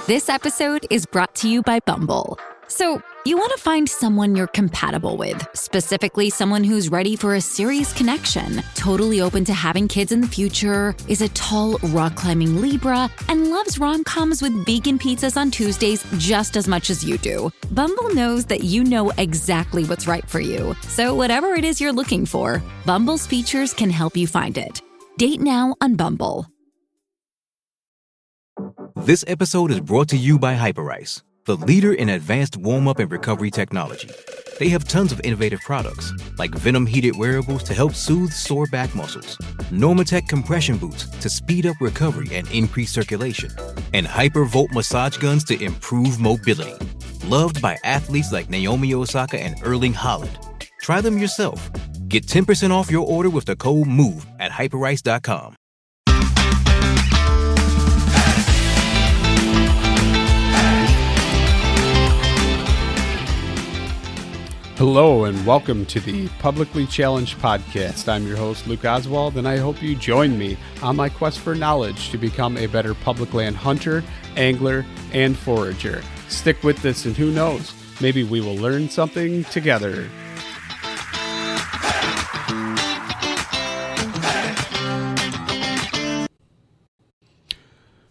This episode is brought to you by Bumble. So, you want to find someone you're compatible with, specifically someone who's ready for a serious connection, totally open to having kids in the future, is a tall, rock-climbing Libra, and loves rom-coms with vegan pizzas on Tuesdays just as much as you do. Bumble knows that you know exactly what's right for you. So whatever it is you're looking for, Bumble's features can help you find it. Date now on Bumble. This episode is brought to you by Hyperice, the leader in advanced warm-up and recovery technology. They have tons of innovative products, like Venom-heated wearables to help soothe sore back muscles, Normatec compression boots to speed up recovery and increase circulation, and Hypervolt massage guns to improve mobility. Loved by athletes like Naomi Osaka and Erling Haaland. Try them yourself. Get 10% off your order with the code MOVE at hyperice.com. Hello and welcome to the Publicly Challenged Podcast. I'm your host, Luke Oswald, and I hope you join me on my quest for knowledge to become a better public land hunter, angler, and forager. Stick with this and who knows, maybe we will learn something together.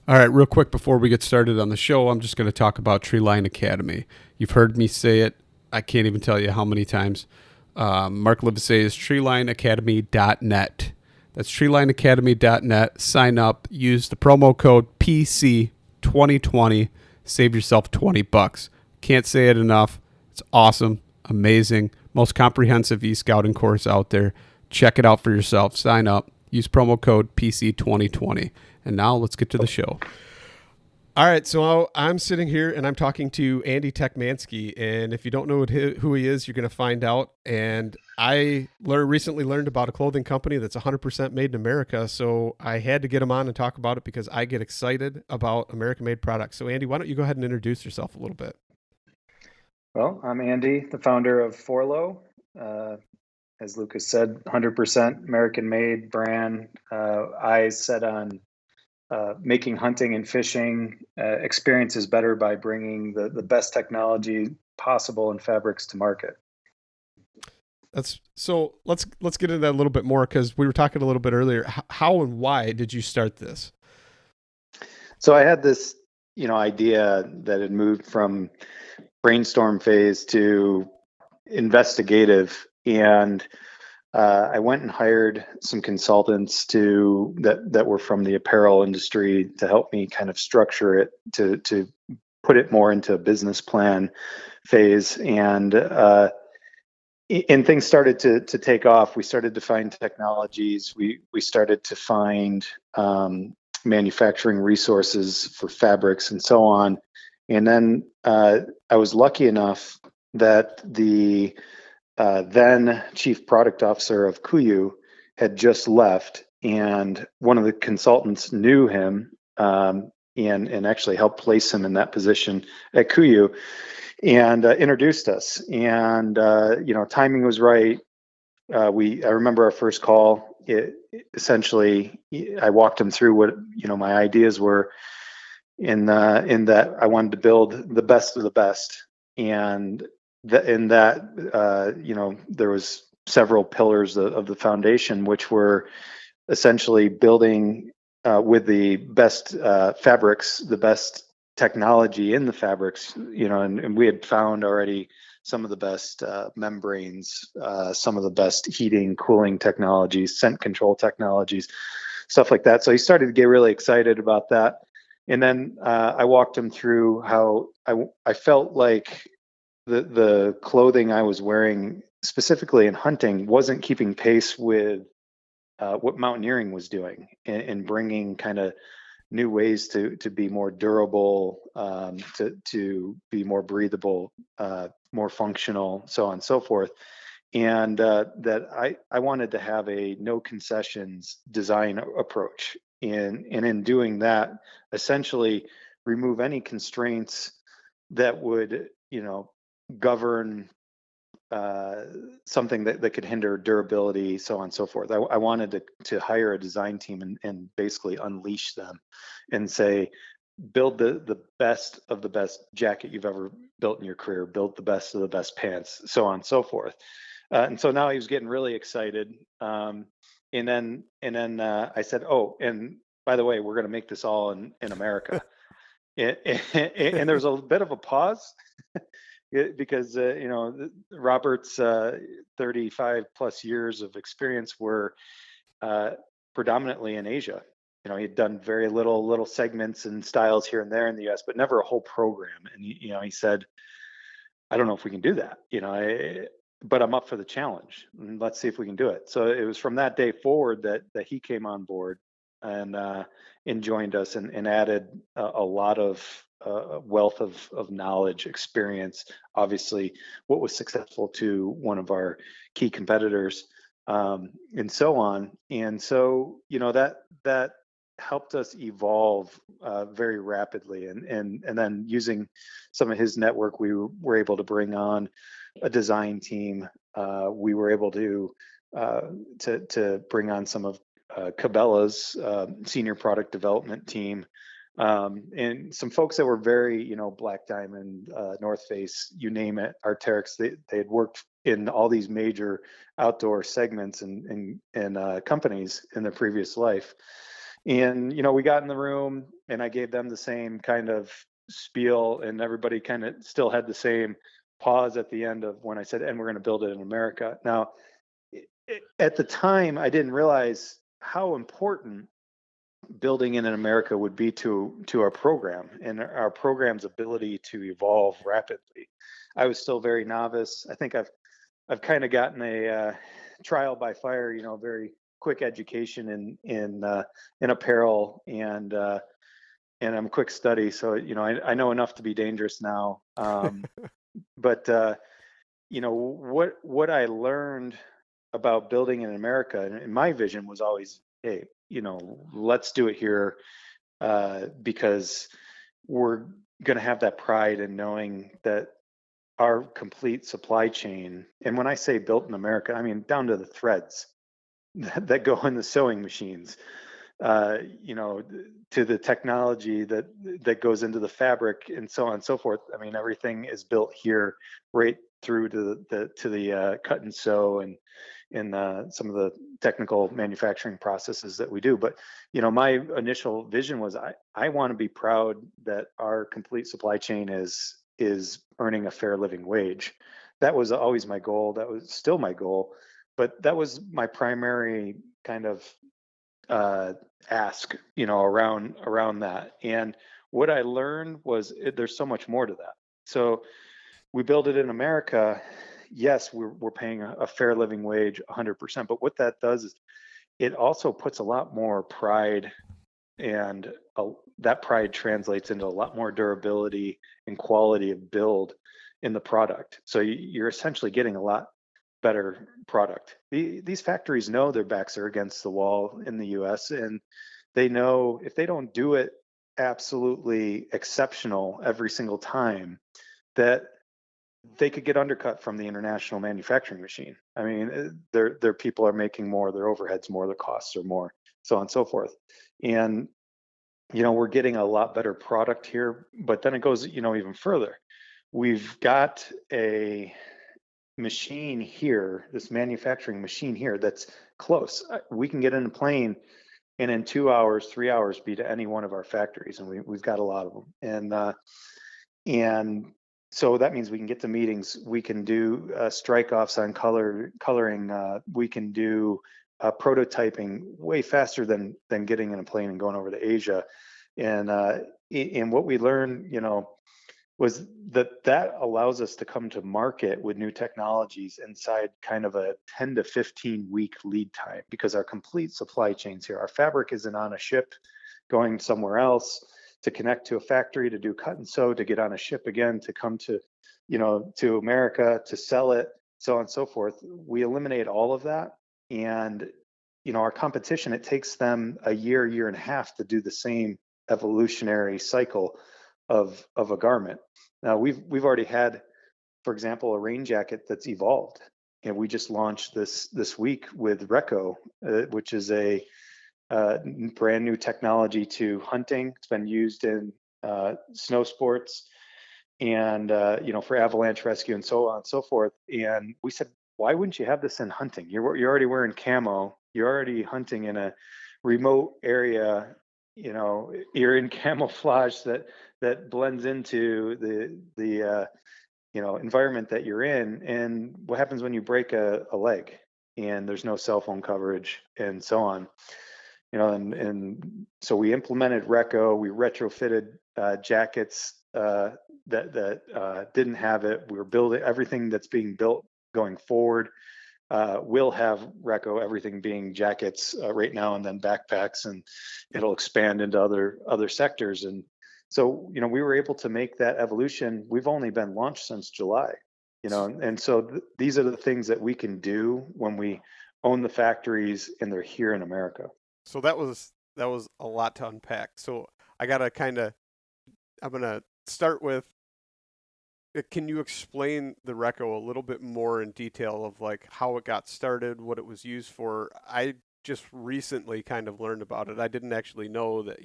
All right, real quick before we get started on the show, I'm just going to talk about Treeline Academy. You've heard me say it. I can't even tell you how many times. Mark Livesey is treelineacademy.net. That's treelineacademy.net. Sign up. Use the promo code PC2020. Save yourself $20. Can't say it enough. It's awesome. Amazing. Most comprehensive e-scouting course out there. Check it out for yourself. Sign up. Use promo code PC2020. And now let's get to the show. All right, so I'm sitting here and I'm talking to Andy TECHMANSKI, and if you don't know who he is, you're going to find out. And I recently learned about a clothing company that's 100% made in America, so I had to get him on and talk about it because I get excited about American-made products. So Andy, why don't you go ahead and introduce yourself a little bit? Well, I'm Andy, the founder of Forlow. As Lucas said, 100% American-made brand. Eyes set on making hunting and fishing experiences better by bringing the best technology possible in fabrics to market. So let's get into that a little bit more, because we were talking a little bit earlier. How and why did you start this? So I had this, idea that had moved from brainstorm phase to investigative, and I went and hired some consultants that were from the apparel industry to help me kind of structure it to put it more into a business plan phase. And things started to take off. We started to find technologies. We started to find manufacturing resources for fabrics and so on. And then I was lucky enough that the then chief product officer of KUIU had just left, and one of the consultants knew him and actually helped place him in that position at KUIU, and introduced us. And timing was right. I remember our first call. Essentially, I walked him through what my ideas were. In that I wanted to build the best of the best, and there was several pillars of the foundation, which were essentially building with the best fabrics, the best technology in the fabrics, and we had found already some of the best membranes, some of the best heating, cooling technologies, scent control technologies, stuff like that. So he started to get really excited about that. And then I walked him through how I felt like the clothing I was wearing, specifically in hunting, wasn't keeping pace with what mountaineering was doing, and bringing kind of new ways to be more durable, to be more breathable, more functional, so on and so forth. And that I wanted to have a no concessions design approach. And in doing that, essentially remove any constraints that would, govern something that could hinder durability, so on and so forth. I wanted to hire a design team and basically unleash them and say, build the best of the best jacket you've ever built in your career, build the best of the best pants, so on and so forth. And so now he was getting really excited. And then I said, oh, and by the way, we're going to make this all in America. And there was a bit of a pause because Robert's 35 plus years of experience were predominantly in Asia. He'd done very little segments and styles here and there in the US, but never a whole program. And he said, I don't know if we can do that, but I'm up for the challenge, and let's see if we can do it. So it was from that day forward that he came on board and joined us and added a lot of wealth of knowledge, experience, obviously what was successful to one of our key competitors, and so on. And so, that helped us evolve very rapidly. And then using some of his network, we were able to bring on a design team. We were able to bring on some of Cabela's senior product development team, and some folks that were very, Black Diamond, North Face, you name it, Arc'teryx. They had worked in all these major outdoor segments and companies in their previous life. And, we got in the room and I gave them the same kind of spiel, and everybody kind of still had the same pause at the end of when I said, and we're going to build it in America. Now, at the time, I didn't realize how important building in America would be to our program and our program's ability to evolve rapidly. I was still very novice. I think I've kind of gotten a trial by fire, very quick education in apparel, and I'm a quick study. So, I know enough to be dangerous now. But what I learned about building in America, and my vision was always, hey, let's do it here, because we're going to have that pride in knowing that our complete supply chain, and when I say built in America, I mean down to the threads that go in the sewing machines, to the technology that goes into the fabric, and so on and so forth. I mean, everything is built here, right through to the cut and sew and some of the technical manufacturing processes that we do. But my initial vision was I want to be proud that our complete supply chain is earning a fair living wage. That was always my goal. That was still my goal, but that was my primary kind of ask, around that. And what I learned was there's so much more to that. So we build it in America. Yes, we're paying a fair living wage 100%, but what that does is it also puts a lot more pride, and that pride translates into a lot more durability and quality of build in the product. So you're essentially getting a lot better product. These factories know their backs are against the wall in the US, and they know if they don't do it absolutely exceptional every single time, that they could get undercut from the international manufacturing machine. I mean, their people are making more, their overheads more, their costs are more, so on and so forth. And we're getting a lot better product here, but then it goes, even further. We've got a machine here, this manufacturing machine here that's close. We can get in a plane and in 2 hours, 3 hours be to any one of our factories, and we've got a lot of them. And so that means we can get to meetings, we can do strike-offs on coloring, we can do prototyping way faster than getting in a plane and going over to Asia. And what we learned, was that allows us to come to market with new technologies inside kind of a 10 to 15 week lead time, because our complete supply chains here, our fabric isn't on a ship going somewhere else to connect to a factory to do cut and sew, to get on a ship again, to come to America to sell it, so on and so forth. We eliminate all of that. And our competition, it takes them a year and a half to do the same evolutionary cycle of a garment. Now we've already had, for example, a rain jacket that's evolved, and we just launched this week with Reco, which is a brand new technology to hunting. It's been used in snow sports, and for avalanche rescue and so on and so forth. And we said, why wouldn't you have this in hunting? You're already wearing camo. You're already hunting in a remote area. You're in camouflage that blends into the environment that you're in. And what happens when you break a leg and there's no cell phone coverage and so on? And so we implemented Reco. We retrofitted jackets that didn't have it. We were building everything that's being built going forward. We'll have Reco, everything being jackets right now, and then backpacks, and it'll expand into other sectors. And so, we were able to make that evolution. We've only been launched since July, and so these are the things that we can do when we own the factories and they're here in America. So that was a lot to unpack. So I'm gonna start with, can you explain the Reco a little bit more in detail of like how it got started, what it was used for? I just recently kind of learned about it. I didn't actually know that,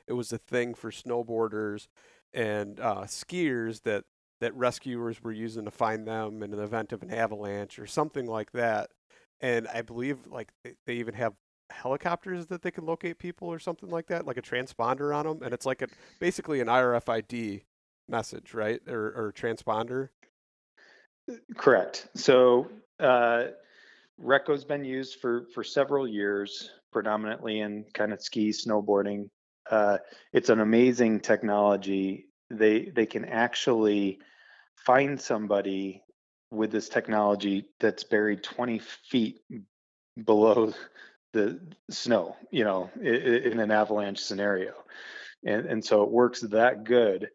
it was a thing for snowboarders and skiers that rescuers were using to find them in an event of an avalanche or something like that. And I believe like they even have helicopters that they can locate people or something like that, like a transponder on them. And it's like basically an RFID message, right? Or transponder. Correct. So Reco's been used for several years, predominantly in kind of ski snowboarding. It's an amazing technology. They can actually find somebody with this technology that's buried 20 feet below the snow, in an avalanche scenario. And so it works that good.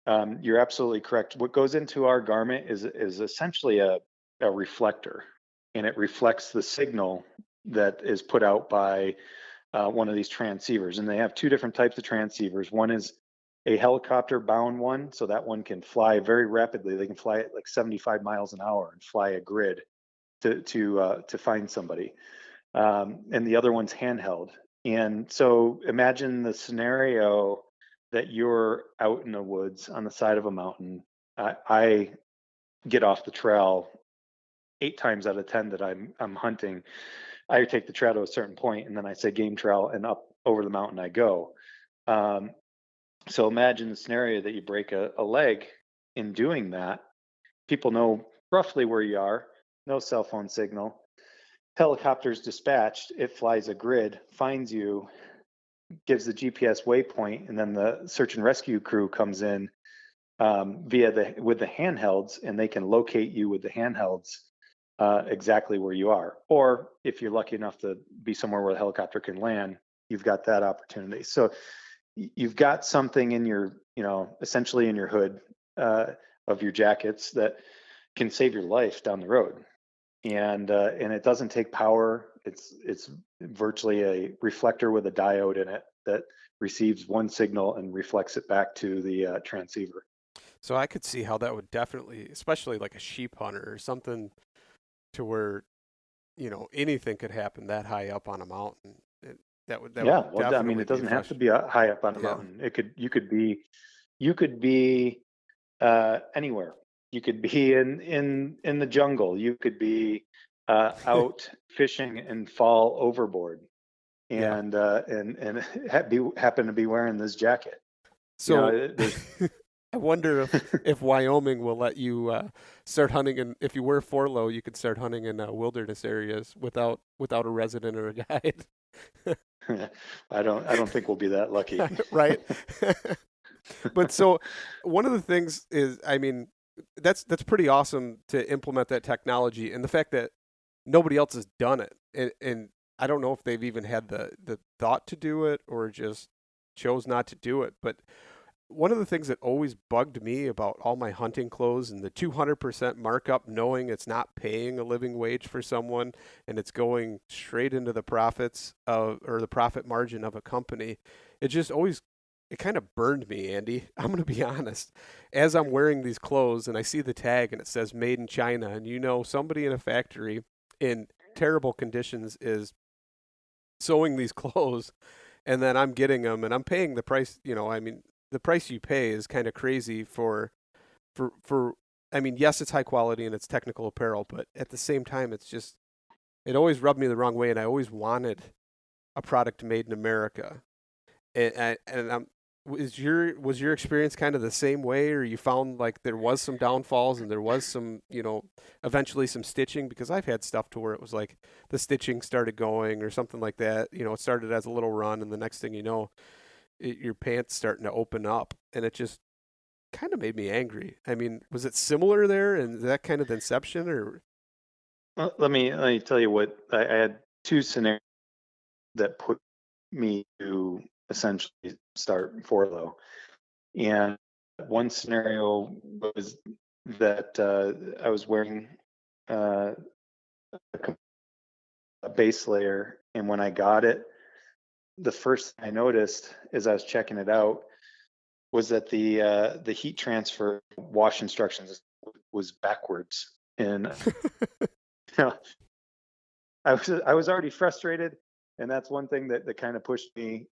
You're absolutely correct. What goes into our garment is essentially a reflector, and it reflects the signal that is put out by one of these transceivers. And they have two different types of transceivers. One is a helicopter bound one, so that one can fly very rapidly. They can fly at like 75 miles an hour and fly a grid to find somebody. And the other one's handheld. And so imagine the scenario that you're out in the woods on the side of a mountain. I get off the trail 8 times out of 10 that I'm hunting. I take the trail to a certain point, and then I say game trail, and up over the mountain I go. So imagine the scenario that you break a leg in doing that. People know roughly where you are, no cell phone signal. Helicopter's dispatched, it flies a grid, finds you, gives the GPS waypoint, and then the search and rescue crew comes in with the handhelds, and they can locate you with the handhelds exactly where you are. Or if you're lucky enough to be somewhere where the helicopter can land, you've got that opportunity. So you've got something in your, essentially in your hood of your jackets that can save your life down the road. And it doesn't take power. It's virtually a reflector with a diode in it that receives one signal and reflects it back to the transceiver. So I could see how that would definitely, especially like a sheep hunter or something, to where anything could happen that high up on a mountain. That would I mean, it doesn't have to be high up on a mountain. You could be anywhere. You could be in the jungle. You could be out fishing and fall overboard, and happen to be wearing this jacket. So I wonder if Wyoming will let you start hunting, and if you wear forlow, you could start hunting in wilderness areas without a resident or a guide. I don't think we'll be that lucky. Right. But so one of the things is, I mean, that's pretty awesome to implement that technology, and the fact that nobody else has done it, and I don't know if they've even had the thought to do it or just chose not to do it. But one of the things that always bugged me about all my hunting clothes and the 200% markup, knowing it's not paying a living wage for someone and it's going straight into the profits or the profit margin of a company, it kind of burned me, Andy. I'm going to be honest. As I'm wearing these clothes and I see the tag and it says made in China, and somebody in a factory in terrible conditions is sewing these clothes, and then I'm getting them and I'm paying the price, I mean, the price you pay is kind of crazy for I mean, yes, it's high quality and it's technical apparel, but at the same time, it always rubbed me the wrong way, and I always wanted a product made in America. And was your experience kind of the same way, or you found like there was some downfalls and there was some, eventually some stitching? Because I've had stuff to where it was like the stitching started going or something like that. It started as a little run, and the next thing you know, your pants starting to open up, and it just kind of made me angry. I mean, was it similar there, and that kind of the inception, or? Well, let me tell you what I had two scenarios that put me to essentially start Forlo. And one scenario was that I was wearing uh, a base layer, and when I got it, the first thing I noticed as I was checking it out was that the heat transfer wash instructions was backwards, and you know, I was already frustrated, and that's one thing that kind of pushed me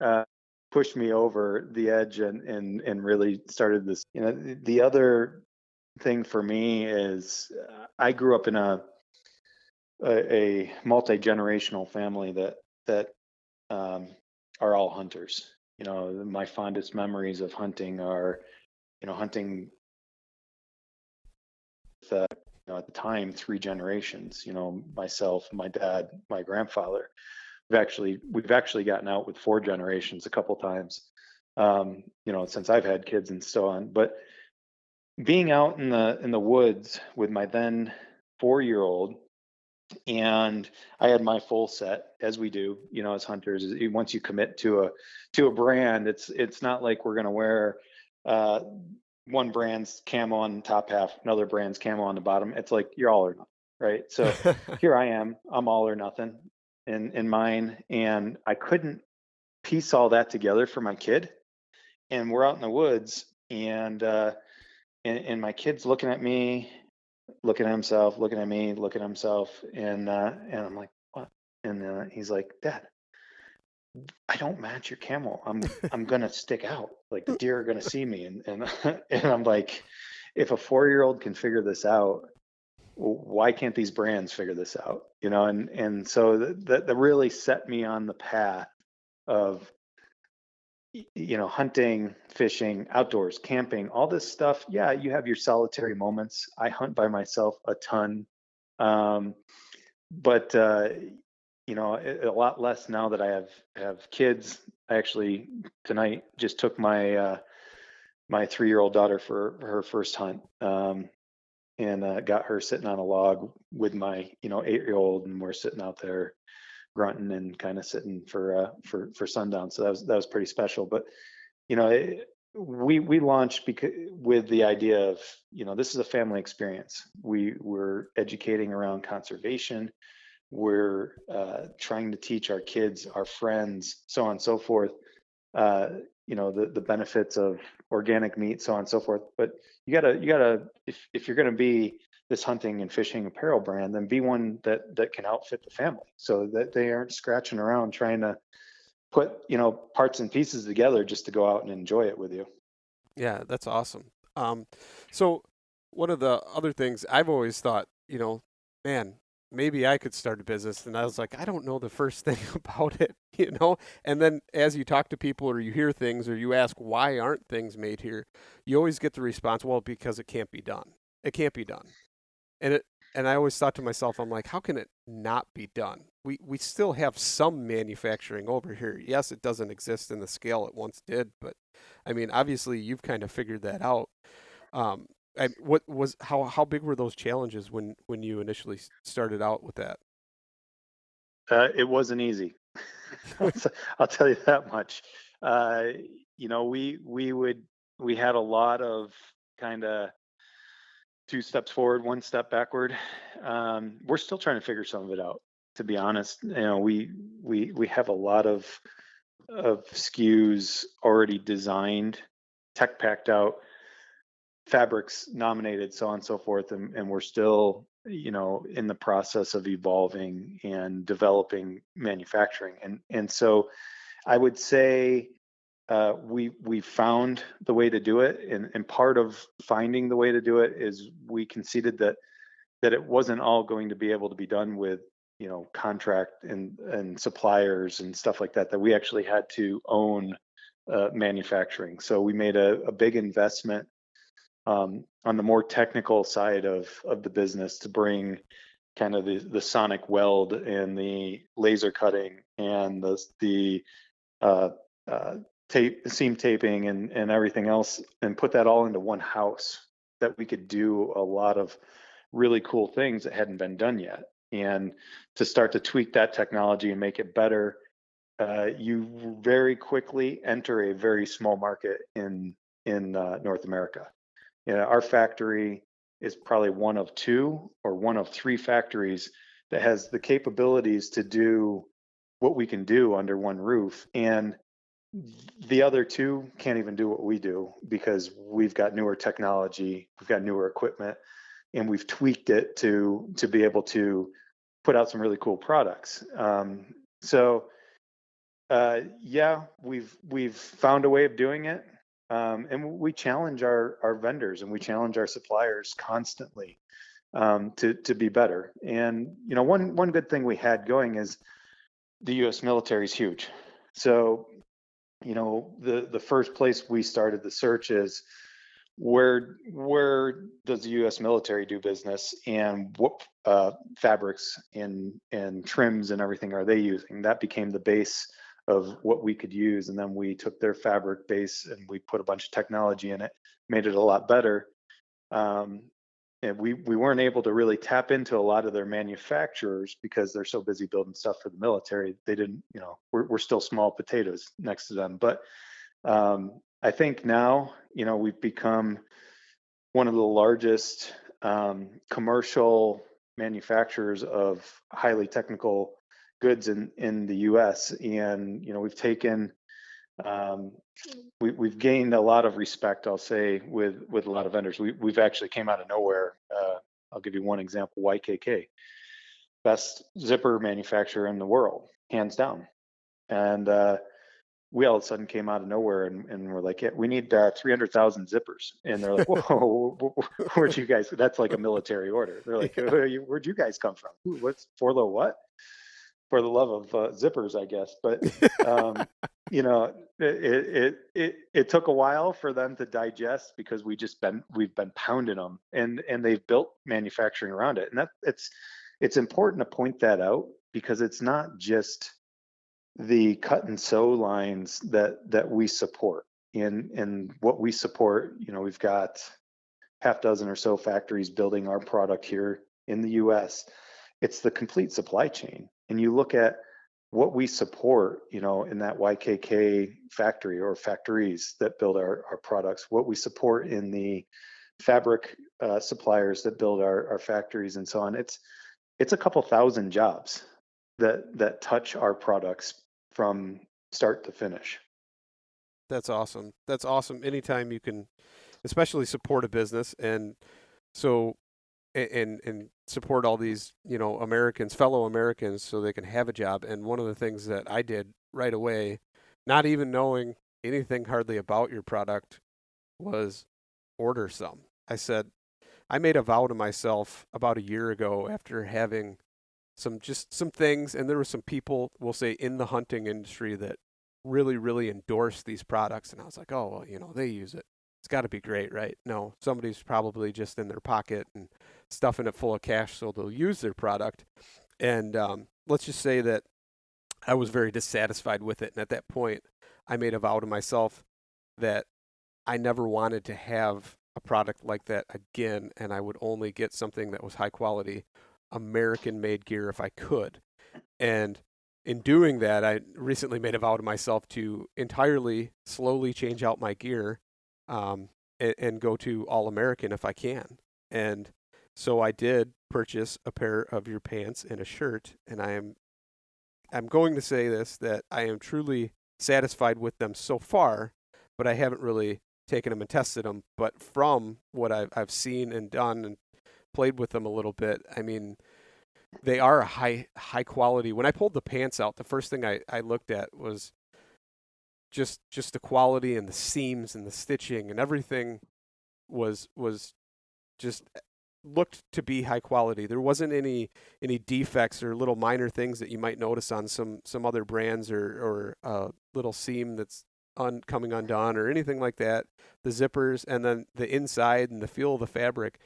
over the edge and really started this. The other thing for me is I grew up in a multi-generational family that um, are all hunters. My fondest memories of hunting are, hunting with, at the time, three generations. Myself, my dad, my grandfather. We've actually gotten out with four generations a couple times, since I've had kids and so on. But being out in the woods with my then 4-year-old, and I had my full set, as we do, as hunters. Once you commit to a brand, it's not like we're gonna wear uh, one brand's camo on the top half, another brand's camo on the bottom. It's like you're all or nothing, right? So here I am, I'm all or nothing in mine, and I couldn't piece all that together for my kid. And we're out in the woods, and my kid's looking at me, looking at himself, looking at me, looking at himself, and I'm like, what? And he's like, Dad, I don't match your camo. I'm gonna stick out. Like the deer are gonna see me, and and I'm like, if a 4-year-old can figure this out, why can't these brands figure this out? And so that really set me on the path of hunting, fishing, outdoors, camping, all this stuff. Yeah, you have your solitary moments. I hunt by myself a ton, but a lot less now that I have kids. I actually tonight just took my 3-year-old daughter for her first hunt, and got her sitting on a log with my 8-year-old, and we're sitting out there grunting and kind of sitting for sundown. So that was pretty special. But we launched with the idea of this is a family experience. We're educating around conservation. We're trying to teach our kids, our friends, so on and so forth. The benefits of organic meat, so on and so forth. But you gotta if you're gonna be this hunting and fishing apparel brand, then be one that can outfit the family, so that they aren't scratching around trying to put parts and pieces together just to go out and enjoy it with you. Yeah, that's awesome. So one of the other things I've always thought, man, maybe I could start a business. And I was like, I don't know the first thing about it. And then as you talk to people or you hear things or you ask, why aren't things made here? You always get the response, well, because it can't be done. It can't be done. And I always thought to myself, I'm like, how can it not be done? We still have some manufacturing over here. Yes, it doesn't exist in the scale it once did, but I mean, obviously you've kind of figured that out. How big were those challenges when you initially started out with that? It wasn't easy. I'll tell you that much. We had a lot of kind of 2 steps forward, 1 step backward. We're still trying to figure some of it out, to be honest. We have a lot of SKUs already designed, tech packed out, fabrics nominated, so on and so forth, and we're still in the process of evolving and developing manufacturing. And so I would say we found the way to do it, and part of finding the way to do it is we conceded that it wasn't all going to be able to be done with contract and suppliers and stuff like that. That we actually had to own manufacturing. So we made a big investment on the more technical side of the business to bring kind of the sonic weld and the laser cutting and the seam taping and everything else, and put that all into one house, that we could do a lot of really cool things that hadn't been done yet. And to start to tweak that technology and make it better, you very quickly enter a very small market in North America. Our factory is probably one of two or one of three factories that has the capabilities to do what we can do under one roof, and the other two can't even do what we do because we've got newer technology, we've got newer equipment, and we've tweaked it to be able to put out some really cool products. Yeah, we've found a way of doing it, and we challenge our vendors and we challenge our suppliers constantly to be better. And one good thing we had going is the U.S. military is huge. So the first place we started the search is where does the U.S. military do business, and what fabrics and trims and everything are they using? That became the base of what we could use, and then we took their fabric base and we put a bunch of technology in it, made it a lot better. And we weren't able to really tap into a lot of their manufacturers because they're so busy building stuff for the military. They didn't, we're still small potatoes next to them. But I think now, we've become one of the largest commercial manufacturers of highly technical goods in the U.S. And we've taken we've gained a lot of respect, I'll say, with a lot of vendors. We've actually came out of nowhere. I'll give you one example: YKK, best zipper manufacturer in the world, hands down. And we all of a sudden came out of nowhere and we're like, yeah, we need 300,000 zippers. And they're like, whoa, where'd you guys? That's like a military order. They're like, where'd you guys come from? What's for the what? For the love of zippers, I guess. But it took a while for them to digest because we've been pounding them, and they've built manufacturing around it. And it's important to point that out, because it's not just the cut and sew lines that we support. And what we support, we've got half dozen or so factories building our product here in the U.S. It's the complete supply chain. And you look at what we support, in that YKK factory or factories that build our products, what we support in the fabric suppliers that build our factories and so on. It's a couple thousand jobs that touch our products from start to finish. That's awesome. That's awesome. Anytime you can, especially support a business, and so and support all these Americans, fellow Americans, so they can have a job. And one of the things that I did right away, not even knowing anything hardly about your product, was order some. I made a vow to myself about a year ago, after having some things, and there were some people, we'll say, in the hunting industry that really, really endorsed these products. And I was like, oh, well, they use it. It's got to be great, right? No, somebody's probably just in their pocket and stuffing it full of cash so they'll use their product. And let's just say that I was very dissatisfied with it. And at that point, I made a vow to myself that I never wanted to have a product like that again, and I would only get something that was high quality, American-made gear if I could. And in doing that, I recently made a vow to myself to entirely slowly change out my gear, and go to all American if I can. And so I did purchase a pair of your pants and a shirt, and I'm going to say this, that I am truly satisfied with them so far, but I haven't really taken them and tested them. But from what I've seen and done and played with them a little bit, I mean, they are a high quality. When I pulled the pants out, the first thing I looked at was just the quality and the seams and the stitching and everything was just looked to be high quality. There wasn't any defects or little minor things that you might notice on some other brands, or little seam that's coming undone or anything like that. The zippers, and then the inside and the feel of the fabric.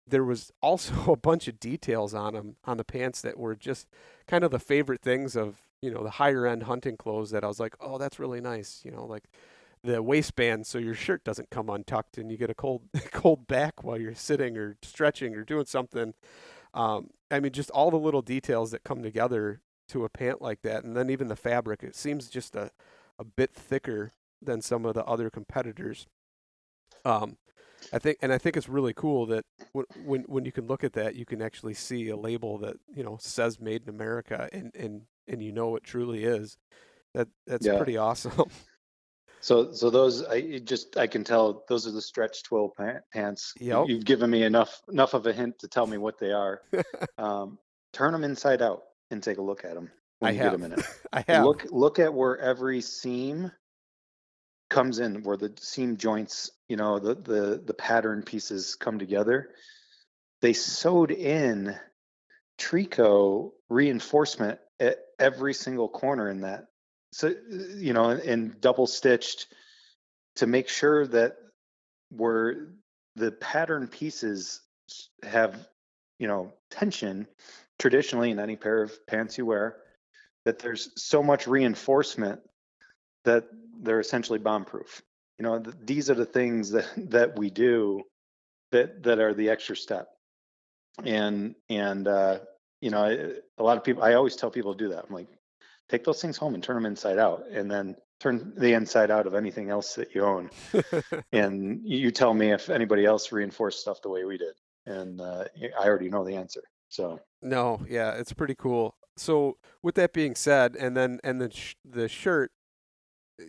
There was also a bunch of details on them, on the pants, that were just kind of the favorite things of, the higher end hunting clothes, that I was like, oh, that's really nice. Like the waistband, so your shirt doesn't come untucked and you get a cold cold back while you're sitting or stretching or doing something. I mean, just all the little details that come together to a pant like that. And then even the fabric, it seems just a bit thicker than some of the other competitors. I think it's really cool that when you can look at that, you can actually see a label that says "Made in America," and it truly is. That's Yeah. pretty awesome. So those, I can tell those are the stretch twill pants. Yep. You've given me enough of a hint to tell me what they are. Turn them inside out and take a look at them when you get a minute. I have. Look at where every seam comes in, where the seam joints, the pattern pieces come together. They sewed in tricot reinforcement at every single corner in that. So, and double stitched to make sure that where the pattern pieces have, tension traditionally in any pair of pants you wear, that there's so much reinforcement that they're essentially bomb proof. These are the things that we do that are the extra step. And a lot of people, I always tell people to do that. I'm like, take those things home and turn them inside out, and then turn the inside out of anything else that you own. And you tell me if anybody else reinforced stuff the way we did. And I already know the answer. So no, yeah, it's pretty cool. So with that being said, and the shirt,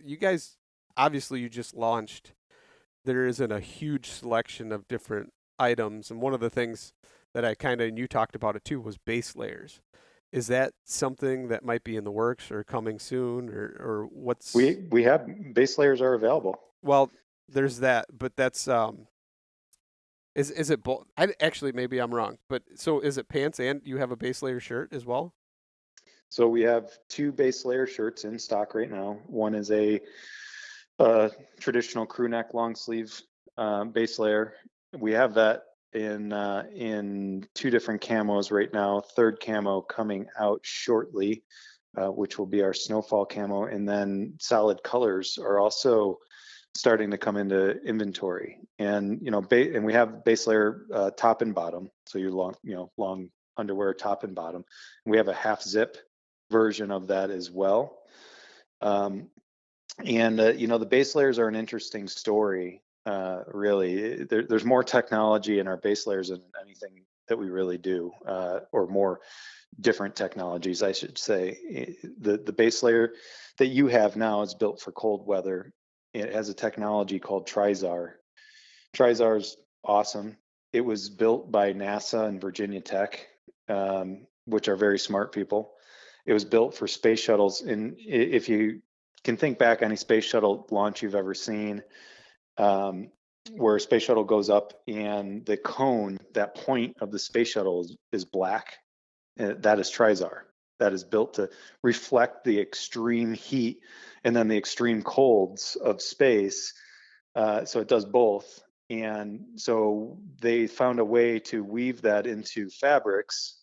you guys, obviously you just launched. There isn't a huge selection of different items, and one of the things that and you talked about it too, was base layers. Is that something that might be in the works or coming soon, or what's? We have base layers are available. Well, there's that, but that's is it both? Actually, maybe I'm wrong, but so is it pants and you have a base layer shirt as well? So we have 2 base layer shirts in stock right now. One is a traditional crew neck long sleeve base layer. We have that in 2 different camos right now. Third camo coming out shortly, which will be our snowfall camo, and then solid colors are also starting to come into inventory. And and we have base layer top and bottom, so your long underwear top and bottom. And we have a half zip version of that as well. And the base layers are an interesting story. Really, there's more technology in our base layers than anything that we really do, or more different technologies, I should say. The base layer that you have now is built for cold weather. It has a technology called Trizar. Trizar's awesome. It was built by NASA and Virginia Tech, which are very smart people. It was built for space shuttles. And if you can think back any space shuttle launch you've ever seen, where a space shuttle goes up and the cone, that point of the space shuttle is black, that is Trizar. That is built to reflect the extreme heat and then the extreme colds of space. So it does both. And so they found a way to weave that into fabrics.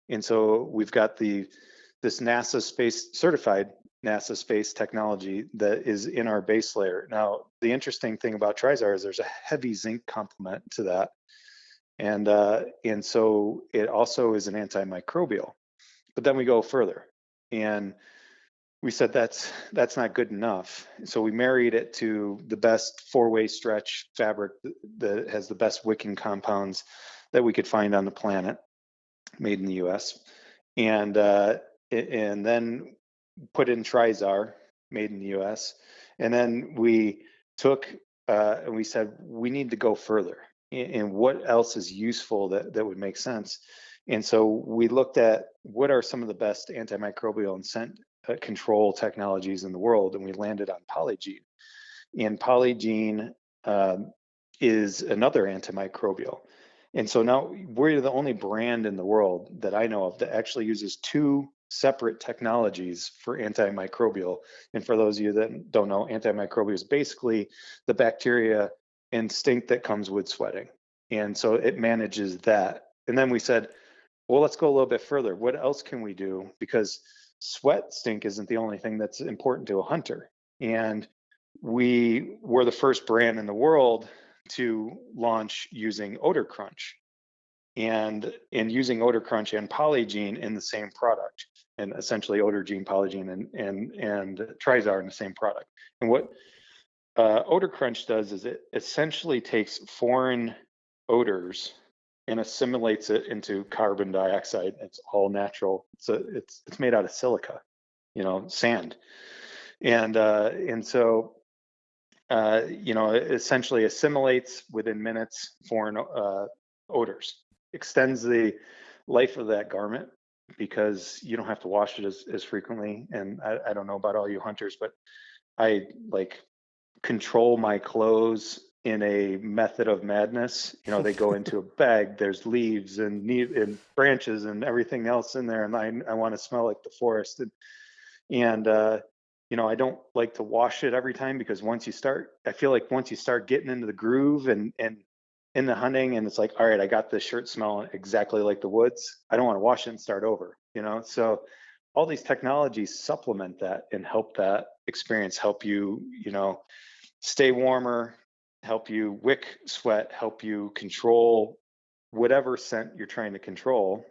And so we've got this NASA space certified NASA space technology that is in our base layer. Now, the interesting thing about Trizar is there's a heavy zinc complement to that. And so it also is an antimicrobial. But then we go further, and we said that's not good enough. So we married it to the best 4-way stretch fabric that has the best wicking compounds that we could find on the planet, made in the U.S. And then put in Trizar, made in the U.S. And then we took and we said we need to go further. And what else is useful that would make sense? And so we looked at what are some of the best antimicrobial and scent control technologies in the world, and we landed on Polygene. And Polygene is another antimicrobial. And so now we're the only brand in the world that I know of that actually uses two separate technologies for antimicrobial. And for those of you that don't know, antimicrobial is basically the bacteria instinct that comes with sweating. And so it manages that. And then we said, well, let's go a little bit further. What else can we do? Because sweat stink isn't the only thing that's important to a hunter. And we were the first brand in the world to launch using Odor Crunch and using Odor Crunch and Polygene in the same product, and essentially Odor Gene, Polygene, and Trizar in the same product. And what Odor Crunch does is it essentially takes foreign odors and assimilates it into carbon dioxide. It's all natural. It's made out of silica, sand, and so it essentially assimilates within minutes foreign odors, extends the life of that garment because you don't have to wash it as frequently. And I don't know about all you hunters, but I control my clothes in a method of madness. They go into a bag, there's leaves and branches and everything else in there, and I want to smell like the forest. And I don't like to wash it every time, because I feel like once you start getting into the groove and in the hunting, and it's like, all right, I got this shirt smelling exactly like the woods, I don't want to wash it and start over, so all these technologies supplement that and help that experience, help you, stay warmer, help you wick sweat, help you control whatever scent you're trying to control,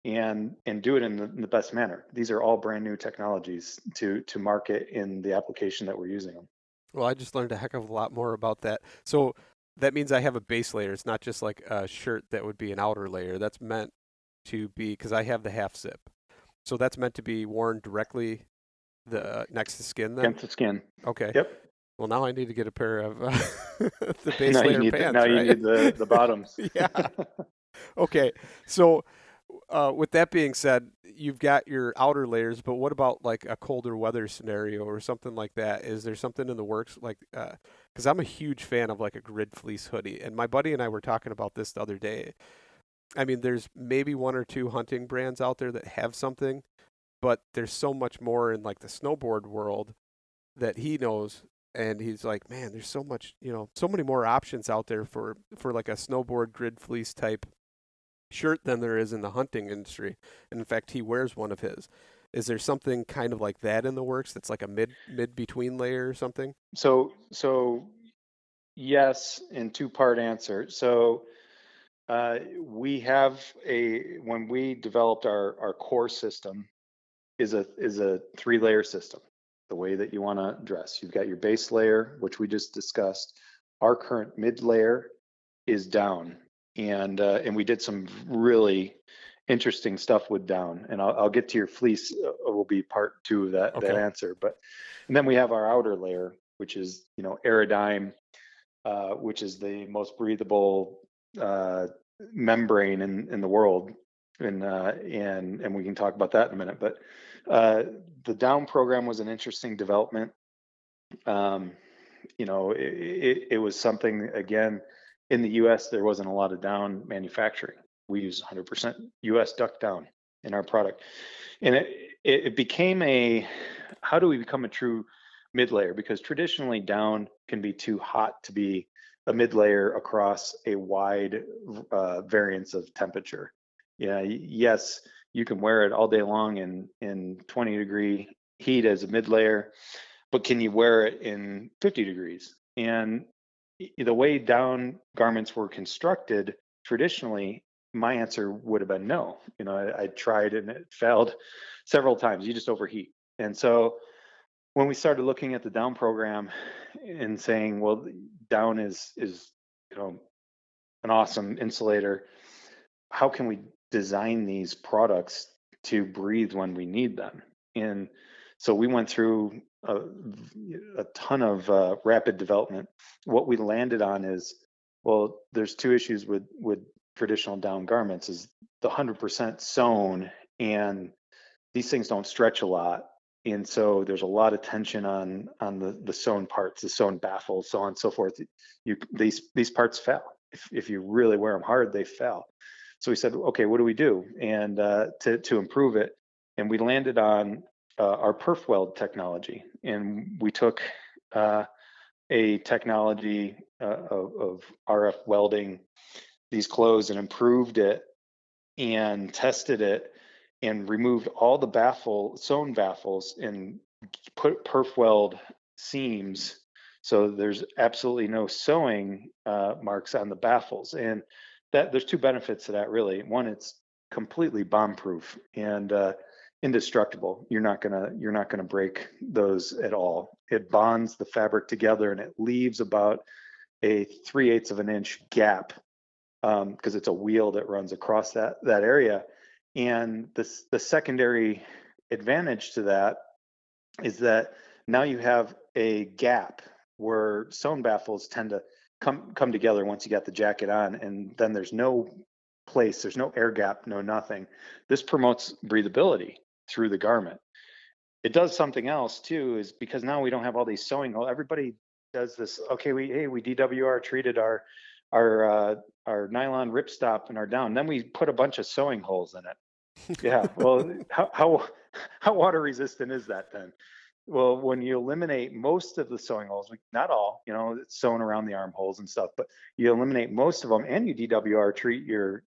and do it in the best manner. These are all brand new technologies to market in the application that we're using them. Well, I just learned a heck of a lot more about that. So that means I have a base layer. It's not just like a shirt that would be an outer layer. That's meant to be, because I have the half zip. So that's meant to be worn directly next to skin then? Against the skin. Okay. Yep. Well, now I need to get a pair of the base Now layer you need pants, now right? you need the bottoms. Yeah. Okay. So with that being said, you've got your outer layers, but what about like a colder weather scenario or something like that? Is there something in the works? Like, because I'm a huge fan of like a grid fleece hoodie, and my buddy and I were talking about this the other day. I mean, there's maybe one or two hunting brands out there that have something, but there's so much more in like the snowboard world that he knows. And he's like, man, there's so much, so many more options out there for like a snowboard grid fleece type shirt than there is in the hunting industry. And in fact, he wears one of his. Is there something kind of like that in the works that's like a mid between layer or something? So yes, in two-part answer. So we have when we developed our core system is a 3-layer system. The way that you want to dress, you've got your base layer, which we just discussed. Our current mid layer is down, and we did some really interesting stuff with down, and I'll get to your fleece. Will be part 2 of that answer. And then we have our outer layer, which is Aerodyne, which is the most breathable membrane in the world, and we can talk about that in a minute. But the down program was an interesting development. It was something, again, in the U.S. there wasn't a lot of down manufacturing. We use 100% U.S. duck down in our product, and it became how do we become a true mid layer? Because traditionally down can be too hot to be a mid layer across a wide variance of temperature. Yes, you can wear it all day long in 20-degree heat as a mid layer, but can you wear it in 50 degrees? And the way down garments were constructed traditionally, my answer would have been no. I tried and it failed several times. You just overheat. And so when we started looking at the down program and saying, well, down is an awesome insulator, how can we design these products to breathe when we need them? And so we went through a ton of rapid development. What we landed on is, well, there's 2 issues with traditional down garments: is the 100% sewn, and these things don't stretch a lot. And so there's a lot of tension on the sewn parts, the sewn baffles, so on and so forth. These parts fail. If you really wear them hard, they fail. So we said, okay, what do we do? And to improve it, and we landed on our perf weld technology, and we took a technology of RF welding these clothes and improved it and tested it and removed all the sewn baffles and put perf weld seams. So there's absolutely no sewing marks on the baffles. And that there's two benefits to that really. One, it's completely bomb proof and indestructible. You're not gonna break those at all. It bonds the fabric together and it leaves about a 3/8 of an inch gap because it's a wheel that runs across that area. And the secondary advantage to that is that now you have a gap where sewn baffles tend to come together once you got the jacket on, and then there's no air gap, no nothing. This promotes breathability through the garment. It does something else too, is because now we don't have all these sewing holes. Everybody does this. Okay, we DWR treated our nylon ripstop and our down. Then we put a bunch of sewing holes in it. Yeah. Well, how water resistant is that then? Well, when you eliminate most of the sewing holes, not all, it's sewn around the armholes and stuff, but you eliminate most of them, and you DWR treat your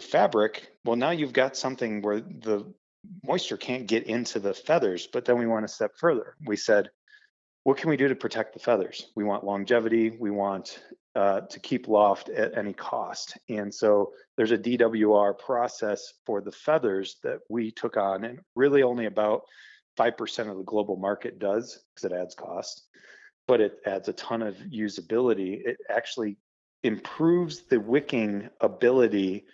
fabric. Well, now you've got something where the moisture can't get into the feathers. But then we went a step further. We said, what can we do to protect the feathers? We want longevity. We want to keep loft at any cost. And so there's a DWR process for the feathers that we took on, and really only about 5% of the global market does, because it adds cost, but it adds a ton of usability. It actually improves the wicking ability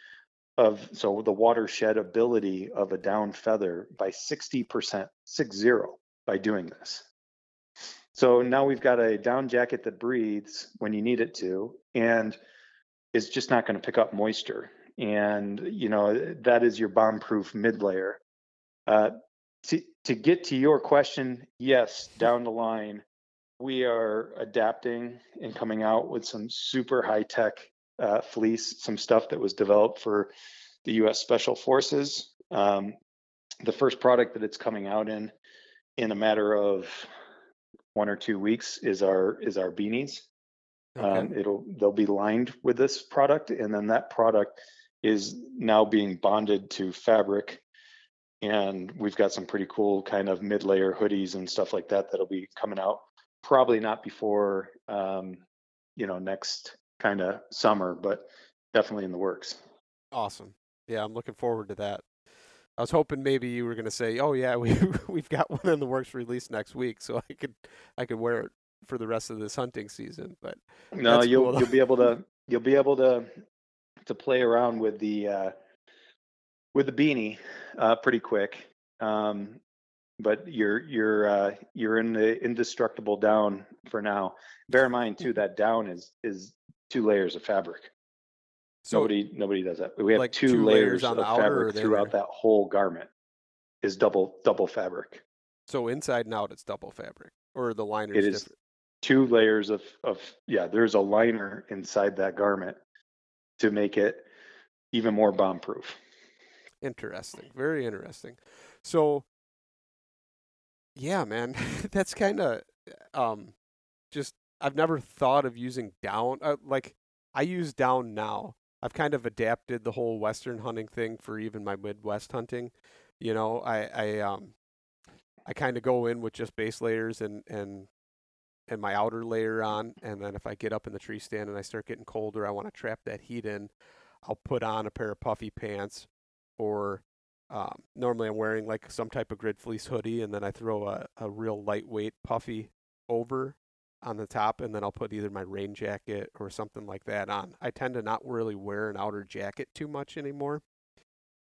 so the watershed ability of a down feather by 60%, 60, by doing this. So now we've got a down jacket that breathes when you need it to, and is just not going to pick up moisture. And that is your bomb-proof mid layer. To get to your question, yes, down the line, we are adapting and coming out with some super high-tech fleece, some stuff that was developed for the U.S. Special Forces. The first product that it's coming out in a matter of 1 or 2 weeks is our beanies. Okay. They'll be lined with this product, and then that product is now being bonded to fabric, and we've got some pretty cool kind of mid-layer hoodies and stuff like that that'll be coming out probably not before next kind of summer, but definitely in the works. Awesome. Yeah, I'm looking forward to that. I was hoping maybe you were going to say, "Oh yeah, we've got one in the works released next week, so I could wear it for the rest of this hunting season." But no, you'll be able to play around with the beanie pretty quick. But you're in the indestructible down for now. Bear in mind too that down is 2 layers of fabric. So nobody does that. We have like 2 layers on of the fabric throughout that whole garment. Is double fabric. So inside and out, it's double fabric, or the liner is different. 2 layers of there's a liner inside that garment to make it even more bomb proof. Interesting, very interesting. So yeah, man, that's kind of just I've never thought of using down. Like I use down now. I've kind of adapted the whole Western hunting thing for even my Midwest hunting. I kind of go in with just base layers and my outer layer on, and then if I get up in the tree stand and I start getting colder, I want to trap that heat in, I'll put on a pair of puffy pants, or normally I'm wearing like some type of grid fleece hoodie, and then I throw a real lightweight puffy over on the top, and then I'll put either my rain jacket or something like that on. I tend to not really wear an outer jacket too much anymore,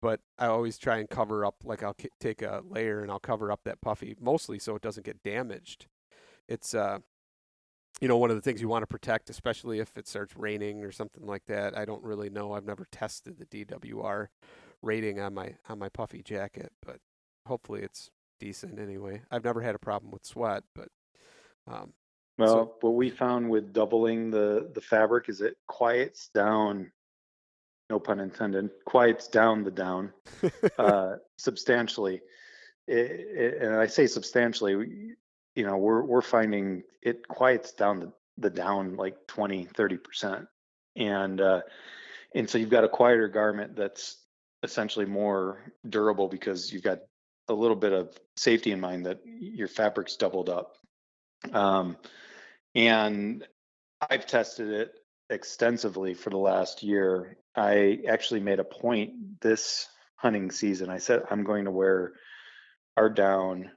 but I always try and cover up, like I'll take a layer and I'll cover up that puffy, mostly so it doesn't get damaged. It's one of the things you want to protect, especially if it starts raining or something like that. I don't really know. I've never tested the DWR rating on my puffy jacket, but hopefully it's decent anyway. I've never had a problem with sweat, but so Well, what we found with doubling the fabric is it quiets down, no pun intended, quiets down the down substantially. And I say substantially, we're finding it quiets down the down like 20-30%. And so you've got a quieter garment that's essentially more durable because you've got a little bit of safety in mind that your fabric's doubled up. And I've tested it extensively for the last year. I actually made a point this hunting season. I said I'm going to wear our down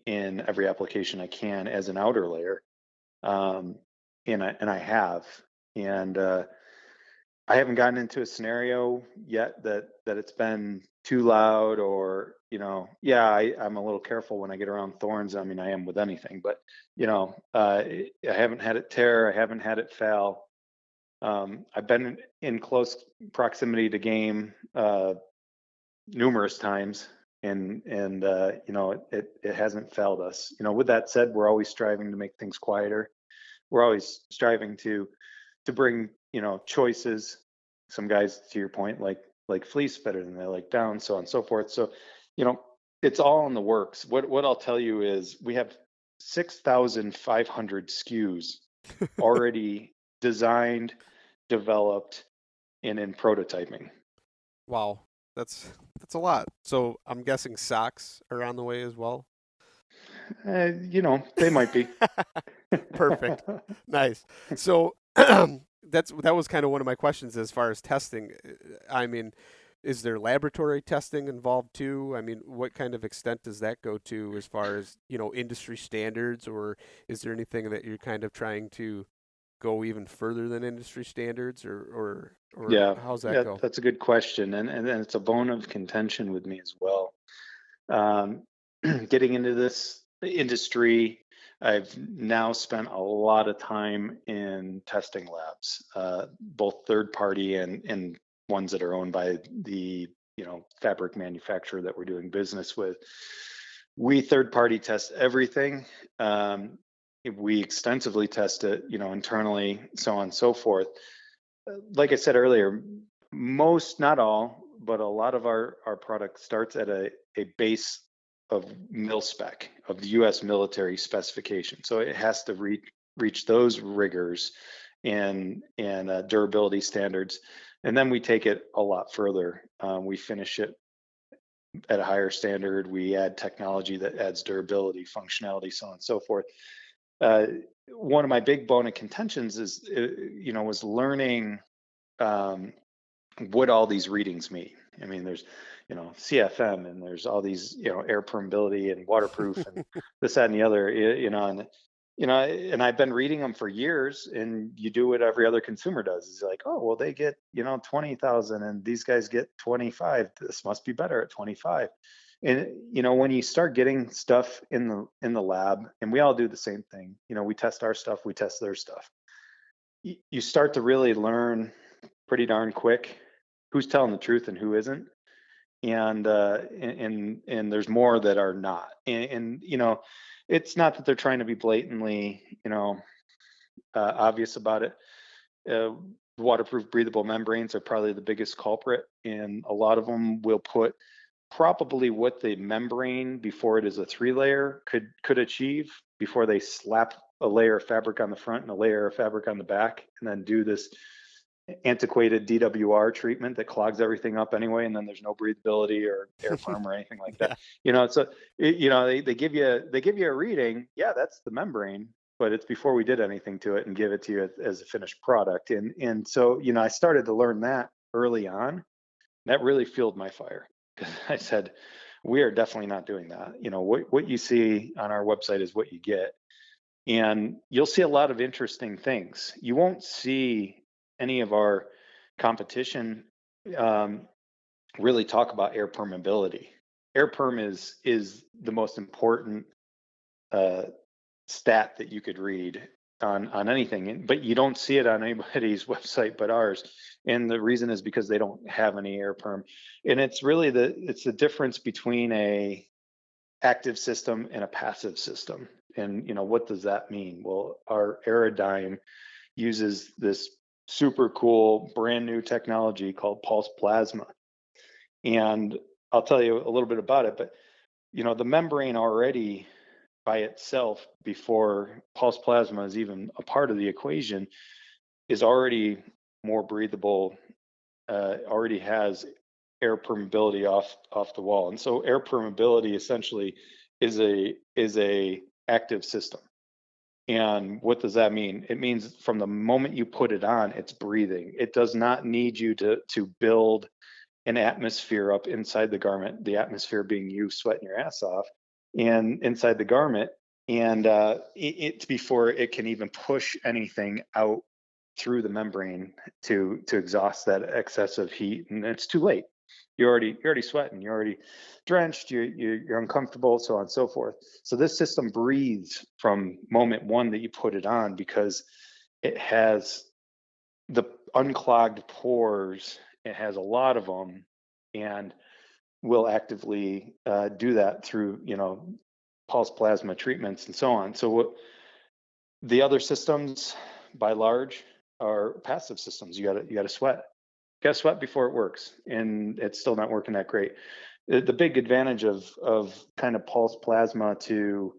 in every application I can as an outer layer, and I have, and I haven't gotten into a scenario yet that it's been too loud or yeah, I'm a little careful when I get around thorns. I mean, I am with anything, but I haven't had it tear. I haven't had it foul. I've been in close proximity to game numerous times, and it hasn't failed us. With that said, we're always striving to make things quieter. We're always striving to bring choices. Some guys, to your point, like fleece better than they like down, so on and so forth. So it's all in the works. What I'll tell you is we have 6,500 SKUs already designed, developed, and in prototyping. wow, that's a lot. So I'm guessing socks are on the way as well. They might be. Perfect. Nice. So that was kind of one of my questions as far as testing. I mean, is there laboratory testing involved too? I mean, what kind of extent does that go to as far as, industry standards, or is there anything that you're kind of trying to go even further than industry standards, or Yeah, how's that go? that's a good question, and it's a bone of contention with me as well. Getting into this industry, I've now spent a lot of time in testing labs, both third party and ones that are owned by the fabric manufacturer that we're doing business with. We third party test everything. We extensively test it, internally, so on and so forth. Like I said earlier, most, not all, but a lot of our product starts at a base of mil spec, of the U.S. military specification. So it has to reach those rigors and durability standards. And then we take it a lot further. We finish it at a higher standard. We add technology that adds durability, functionality, so on and so forth. One of my big bone of contentions is, was learning what all these readings mean. I mean, there's, CFM, and there's all these, air permeability and waterproof and this, that, and the other, and I've been reading them for years, and you do what every other consumer does. It's like, oh, well, they get, 20,000 and these guys get 25. This must be better at 25. And, when you start getting stuff in the lab, and we all do the same thing, we test our stuff, we test their stuff. You start to really learn pretty darn quick who's telling the truth and who isn't. And there's more that are not. And it's not that they're trying to be blatantly, obvious about it. Waterproof breathable membranes are probably the biggest culprit, and a lot of them will put probably what the membrane before it is a 3-layer could achieve before they slap a layer of fabric on the front and a layer of fabric on the back, and then do this antiquated DWR treatment that clogs everything up anyway, and then there's no breathability or air perm or anything like that. So they give you a reading. Yeah, that's the membrane, but it's before we did anything to it and give it to you as a finished product. And so I started to learn that early on. That really fueled my fire, because I said, we are definitely not doing that. What you see on our website is what you get, and you'll see a lot of interesting things. You won't see any of our competition really talk about air permeability. Air perm is the most important stat that you could read on anything, but you don't see it on anybody's website but ours. And the reason is because they don't have any air perm. And it's really the difference between a active system and a passive system. And what does that mean? Well, our Aerodyne uses this super cool brand new technology called pulse plasma. And I'll tell you a little bit about it, but the membrane already by itself, before pulse plasma is even a part of the equation, is already more breathable, already has air permeability off the wall. And so air permeability essentially is a active system. And what does that mean? It means from the moment you put it on, it's breathing. It does not need you to build an atmosphere up inside the garment, the atmosphere being you sweating your ass off and inside the garment, and it before it can even push anything out through the membrane to exhaust that excessive heat. And it's too late. You're already sweating, you're already drenched, you're uncomfortable, so on and so forth. So this system breathes from moment one that you put it on, because it has the unclogged pores. It has a lot of them, and will actively do that through pulse plasma treatments and so on. So what the other systems by large are passive systems. You gotta sweat. You gotta sweat before it works, and it's still not working that great. The big advantage of kind of pulse plasma to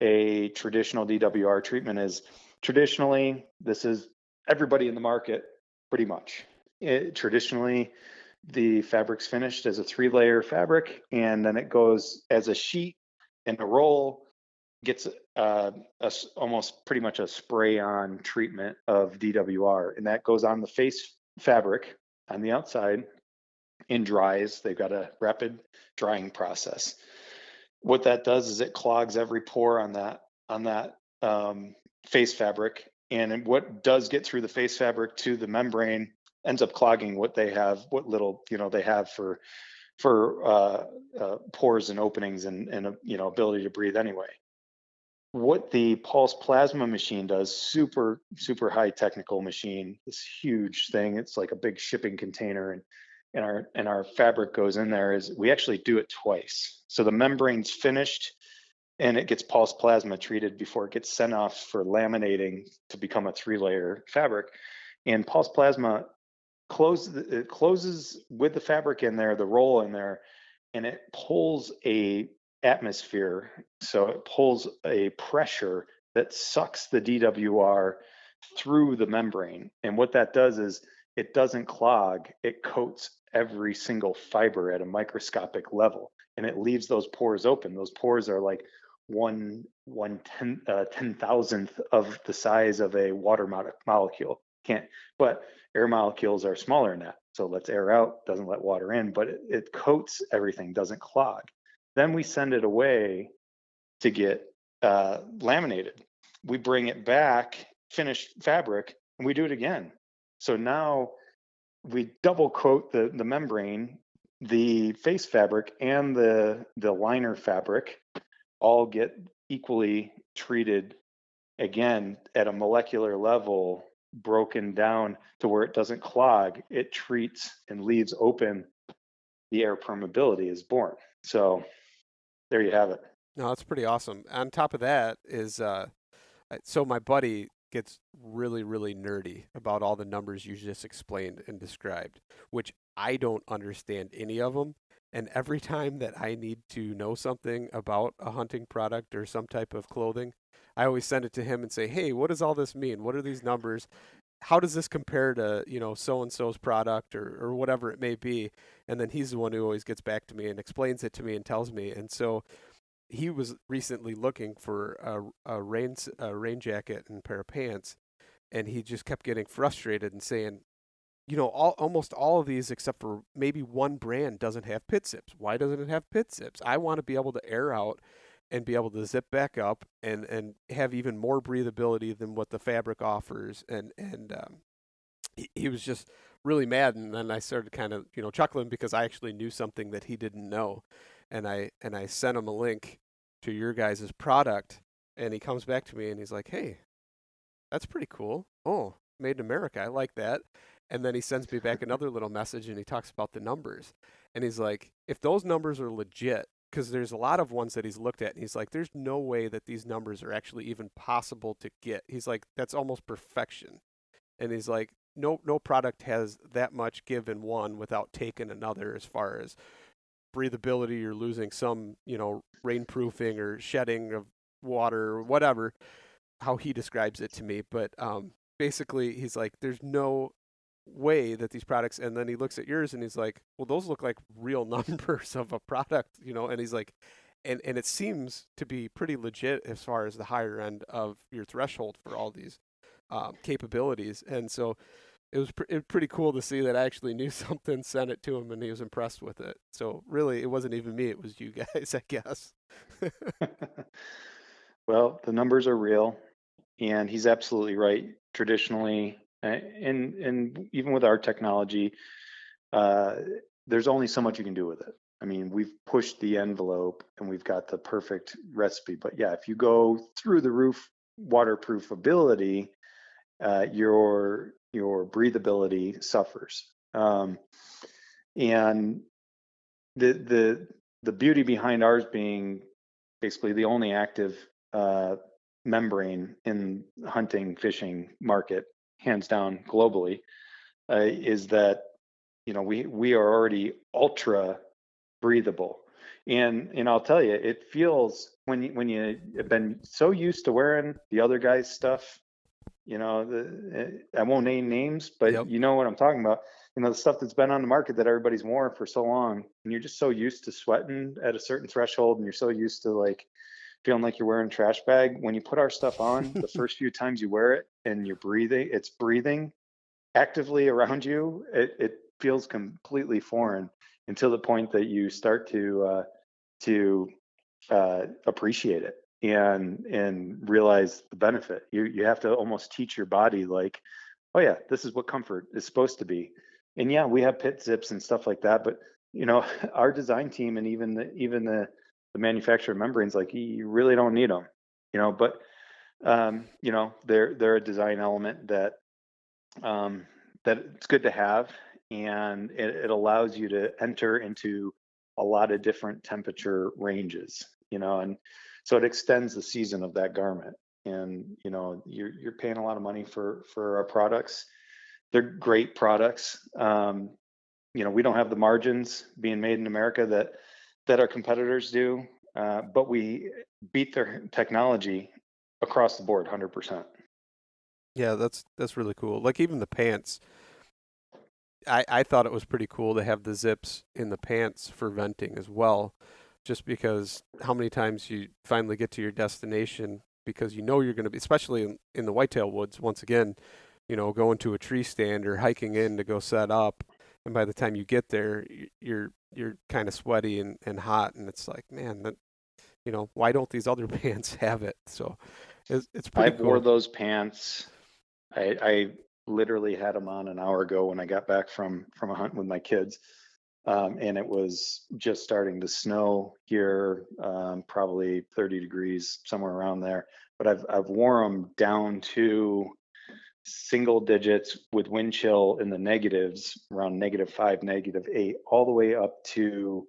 a traditional DWR treatment is, traditionally, this is everybody in the market pretty much. Traditionally, the fabric's finished as a 3-layer fabric, and then it goes as a sheet and a roll, gets almost pretty much a spray-on treatment of DWR, and that goes on the face fabric on the outside and dries. They've got a rapid drying process. What that does is it clogs every pore on that face fabric, and what does get through the face fabric to the membrane ends up clogging what little they have for pores and openings and ability to breathe anyway. What the pulse plasma machine does, super high technical machine, this huge thing, it's like a big shipping container, and our fabric goes in there, is we actually do it twice. So the membrane's finished and it gets pulse plasma treated before it gets sent off for laminating to become a 3-layer fabric. And pulse plasma closes with the fabric in there, the roll in there, and it pulls a atmosphere. So it pulls a pressure that sucks the DWR through the membrane. And what that does is it doesn't clog, it coats every single fiber at a microscopic level, and it leaves those pores open. Those pores are like 10,000th of the size of a water molecule. But air molecules are smaller than that. So it lets air out, doesn't let water in, but it coats everything, doesn't clog. Then we send it away to get laminated. We bring it back, finished fabric, and we do it again. So now we double coat the membrane, the face fabric, and the liner fabric all get equally treated again at a molecular level, broken down to where it doesn't clog. It treats and leaves open. The air permeability is born. So there you have it. No, that's pretty awesome. On top of that is, so my buddy gets really, really nerdy about all the numbers you just explained and described, which I don't understand any of them. And every time that I need to know something about a hunting product or some type of clothing, I always send it to him and say, "Hey, what does all this mean? What are these numbers? How does this compare to, so and so's product or whatever it may be?" And then he's the one who always gets back to me and explains it to me and tells me. And so he was recently looking for a rain jacket and pair of pants, and he just kept getting frustrated and saying, almost all of these except for maybe one brand doesn't have pit zips. Why doesn't it have pit zips? I want to be able to air out and be able to zip back up and have even more breathability than what the fabric offers. And he was just really mad. And then I started kind of, chuckling because I actually knew something that he didn't know. And I sent him a link to your guys' product, and he comes back to me and he's like, "Hey, that's pretty cool. Oh, made in America. I like that." And then he sends me back another little message and he talks about the numbers. And he's like, "If those numbers are legit, because there's a lot of ones that he's looked at and he's like, there's no way that these numbers are actually even possible to get. He's like, that's almost perfection. And he's like, no product has that much give in one without taking another, as far as breathability. You're losing some, rainproofing or shedding of water or whatever, how he describes it to me. But basically, he's like, there's no way that these products, and then he looks at yours and he's like, well, those look like real numbers of a product, and he's like, and it seems to be pretty legit as far as the higher end of your threshold for all these capabilities. And so it was pretty cool to see that I actually knew something, sent it to him, and he was impressed with it. So really, it wasn't even me; it was you guys, I guess. Well, the numbers are real, and he's absolutely right. Traditionally, and even with our technology, there's only so much you can do with it. I mean, we've pushed the envelope and we've got the perfect recipe. But yeah, if you go through the roof waterproof ability, your breathability suffers. And the beauty behind ours being basically the only active membrane in hunting fishing market, hands down globally, is that we are already ultra breathable. And I'll tell you, it feels when you have been so used to wearing the other guy's stuff, I won't name names, but Yep. you know what I'm talking about. The stuff that's been on the market that everybody's worn for so long, and you're just so used to sweating at a certain threshold, and you're so used to like feeling like you're wearing a trash bag. When you put our stuff on, the first few times you wear it and you're breathing, it's breathing actively around you. It feels completely foreign until the point that you start to appreciate it and realize the benefit. You have to almost teach your body, like, oh yeah, this is what comfort is supposed to be. And yeah, we have pit zips and stuff like that, but our design team and even the manufacturer of membranes, like, you really don't need them, but they're a design element that it's good to have, and it allows you to enter into a lot of different temperature ranges, and so it extends the season of that garment. And you're paying a lot of money for our products. They're great products. We don't have the margins being made in America that our competitors do, but we beat their technology across the board 100%. Yeah, that's really cool. Like even the pants, I thought it was pretty cool to have the zips in the pants for venting as well, just because how many times you finally get to your destination because you're going to be, especially in the whitetail woods, once again, going to a tree stand or hiking in to go set up, and by the time you get there, you're kind of sweaty and hot, and it's like, man, that why don't these other pants have it? So it's pretty cool. I wore those pants. I literally had them on an hour ago when I got back from a hunt with my kids, and it was just starting to snow here, probably 30 degrees, somewhere around there. But I've worn them down to single digits with wind chill in the negatives, around -5, -8, all the way up to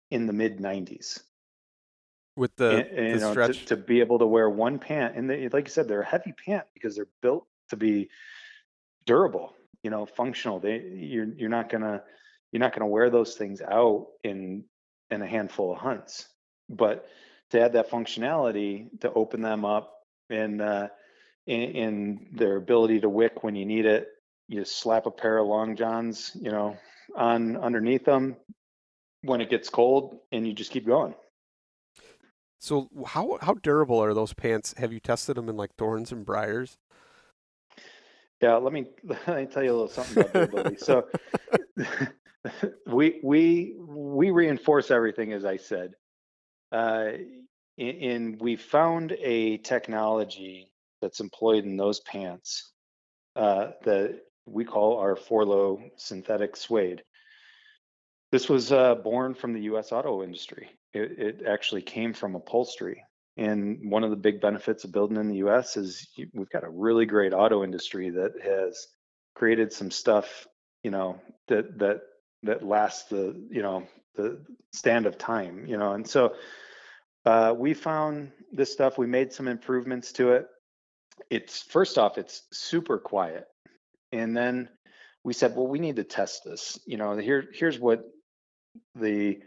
in the mid 90s. With the stretch, to be able to wear one pant, and like you said, they're a heavy pant because they're built to be durable, functional. You're not gonna wear those things out in a handful of hunts, but to add that functionality, to open them up, and in their ability to wick when you need it, you just slap a pair of long johns, on underneath them when it gets cold, and you just keep going. So how durable are those pants? Have you tested them in like thorns and briars? Yeah, let me tell you a little something about durability. So we reinforce everything, as I said, and we found a technology that's employed in those pants that we call our Forlow synthetic suede. This was born from the U.S. auto industry. It actually came from upholstery. And one of the big benefits of building in the U.S. is we've got a really great auto industry that has created some stuff, that that lasts the stand of time, and so we found this stuff. We made some improvements to it. It's first off, it's super quiet. And then we said, well, we need to test this. Here's what the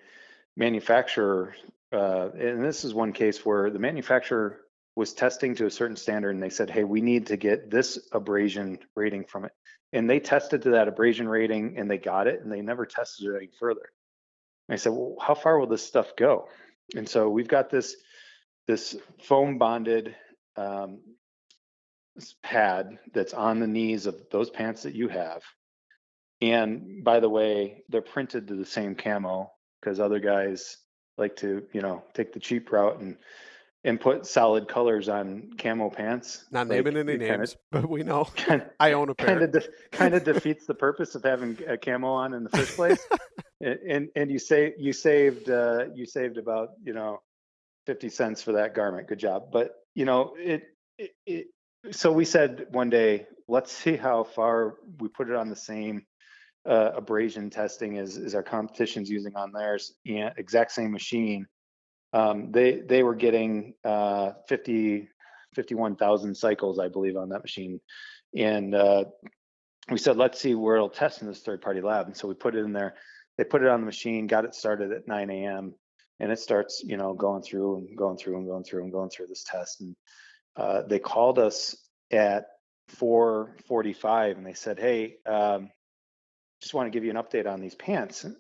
manufacturer, and this is one case where the manufacturer was testing to a certain standard, and they said, hey, we need to get this abrasion rating from it. And they tested to that abrasion rating, and they got it, and they never tested it any further. And I said, well, how far will this stuff go? And so we've got this foam bonded pad that's on the knees of those pants that you have. And by the way, they're printed to the same camo, because other guys like to, take the cheap route and put solid colors on camo pants. Not naming any names, but we know. I own a pair. Kind of defeats the purpose of having a camo on in the first place. And you saved about 50 cents for that garment. Good job. But so we said one day, let's see how far we put it on the same abrasion testing as our competition's using on theirs. And exact same machine. They were getting 51,000 cycles, I believe, on that machine. And we said, let's see where it'll test in this third-party lab. And so we put it in there. They put it on the machine, got it started at 9 a.m. And it starts, going through this test. And they called us at 4:45, and they said, hey, just want to give you an update on these pants. And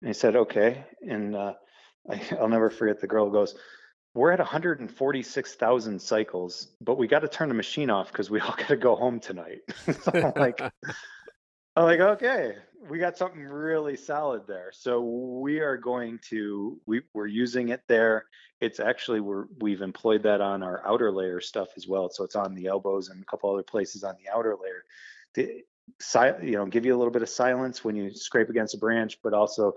they said, okay. And I'll never forget, the girl goes, we're at 146,000 cycles, but we got to turn the machine off because we all got to go home tonight. So I'm like, okay, we got something really solid there. So we're using it there. It's actually, we've employed that on our outer layer stuff as well. So it's on the elbows and a couple other places on the outer layer to give you a little bit of silence when you scrape against a branch, but also,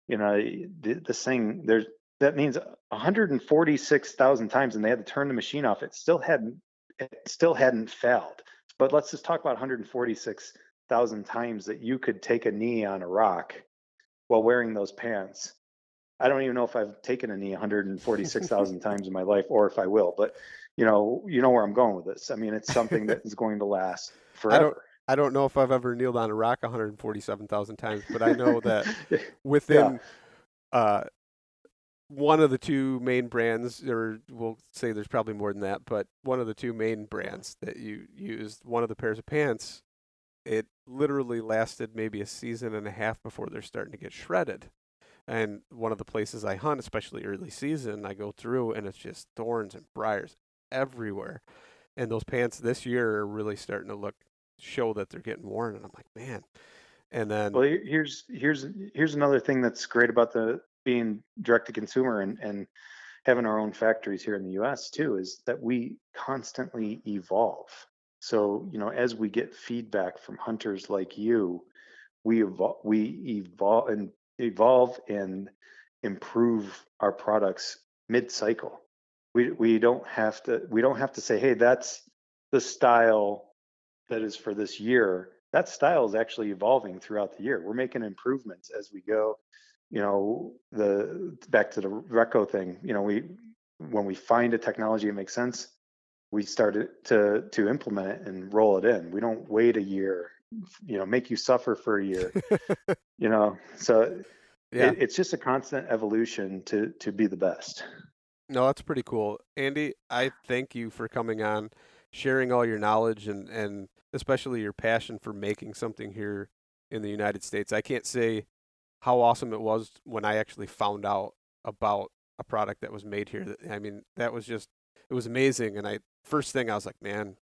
this thing, that means 146,000 times, and they had to turn the machine off. It still hadn't failed. But let's just talk about 146,000 times that you could take a knee on a rock while wearing those pants. I don't even know if I've taken a knee 146,000 times in my life, or if I will. But you know where I'm going with this. I mean, it's something that is going to last forever. I don't know if I've ever kneeled on a rock 147,000 times, but I know that within one of the two main brands, or we'll say there's probably more than that, but one of the two main brands that you used, one of the pairs of pants, it literally lasted maybe a season and a half before they're starting to get shredded. And one of the places I hunt, especially early season, I go through and it's just thorns and briars everywhere. And those pants this year are really starting to show that they're getting worn. And I'm like, man. And then, well, here's another thing that's great about being direct to consumer and having our own factories here in the U.S. too, is that we constantly evolve. So, as we get feedback from hunters like you, we evolve and improve our products mid-cycle. We don't have to say, hey, that's the style that is for this year. That style is actually evolving throughout the year. We're making improvements as we go. Back to the Reco thing, when we find a technology that makes sense, we start to implement it and roll it in. We don't wait a year, make you suffer for a year, so yeah. It's just a constant evolution to be the best. No, that's pretty cool. Andy, I thank you for coming on, sharing all your knowledge and especially your passion for making something here in the United States. I can't say how awesome it was when I actually found out about a product that was made here. I mean, it was amazing. And first thing I was like, man,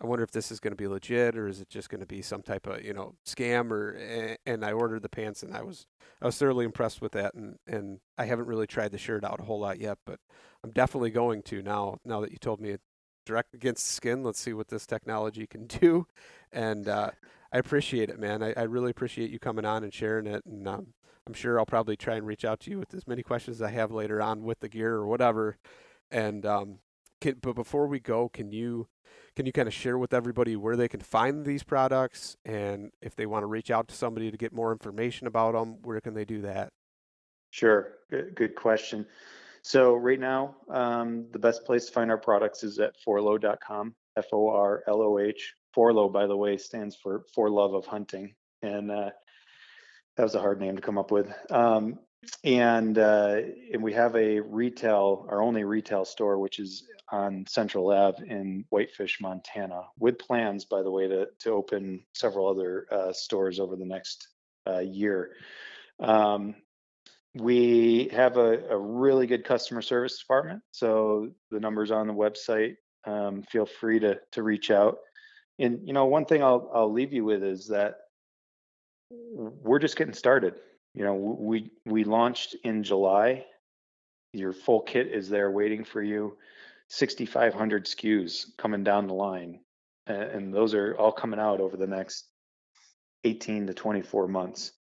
I wonder if this is going to be legit, or is it just going to be some type of, scam, and I ordered the pants, and I was thoroughly impressed with that. And I haven't really tried the shirt out a whole lot yet, but I'm definitely going to now that you told me direct against skin. Let's see what this technology can do. And I appreciate it, man. I really appreciate you coming on and sharing it. And I'm sure I'll probably try and reach out to you with as many questions as I have later on with the gear or whatever. And But before we go, can you kind of share with everybody where they can find these products, and if they want to reach out to somebody to get more information about them, where can they do that? Sure. Good question. So right now, the best place to find our products is at forloh.com, Forloh. Forloh, by the way, stands for love of hunting. And that was a hard name to come up with. And we have our only retail store, which is on Central Ave in Whitefish, Montana, with plans, by the way, to open several other stores over the next year. We have a really good customer service department, so the number's on the website. Feel free to reach out. And one thing I'll leave you with is that we're just getting started. We launched in July. Your full kit is there waiting for you. 6,500 SKUs coming down the line, and those are all coming out over the next 18 to 24 months.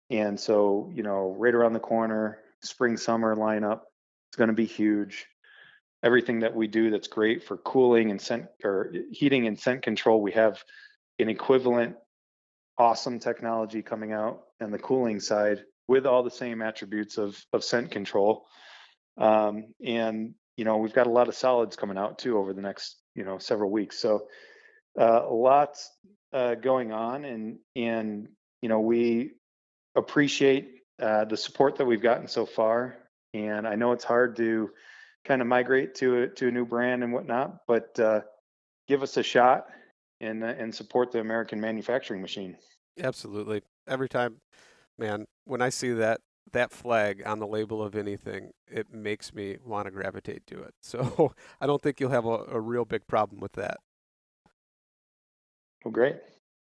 And so, right around the corner, spring, summer lineup, it's going to be huge. Everything that we do that's great for cooling and scent or heating and scent control, we have an equivalent awesome technology coming out on the cooling side with all the same attributes of scent control. And, we've got a lot of solids coming out too over the next, several weeks. So lots going on, and we appreciate the support that we've gotten so far. And I know it's hard to kind of migrate to a new brand and whatnot, but give us a shot and support the American manufacturing machine. Absolutely. Every time, man, when I see that flag on the label of anything, it makes me want to gravitate to it. So I don't think you'll have a real big problem with that. Well, great.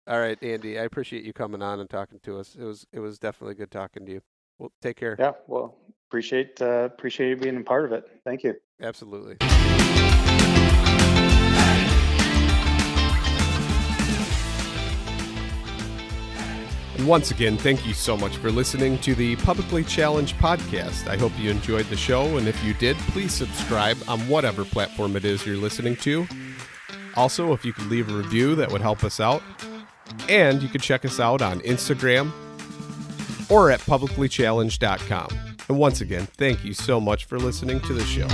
All right, Andy, I appreciate you coming on and talking to us. It was definitely good talking to you. Well, take care. Yeah, well, appreciate you being a part of it. Thank you. Absolutely. And once again, thank you so much for listening to the Publicly Challenged podcast. I hope you enjoyed the show, and if you did, please subscribe on whatever platform it is you're listening to. Also, if you could leave a review, that would help us out. And you can check us out on Instagram or at publiclychallenged.com. And once again, thank you so much for listening to the show.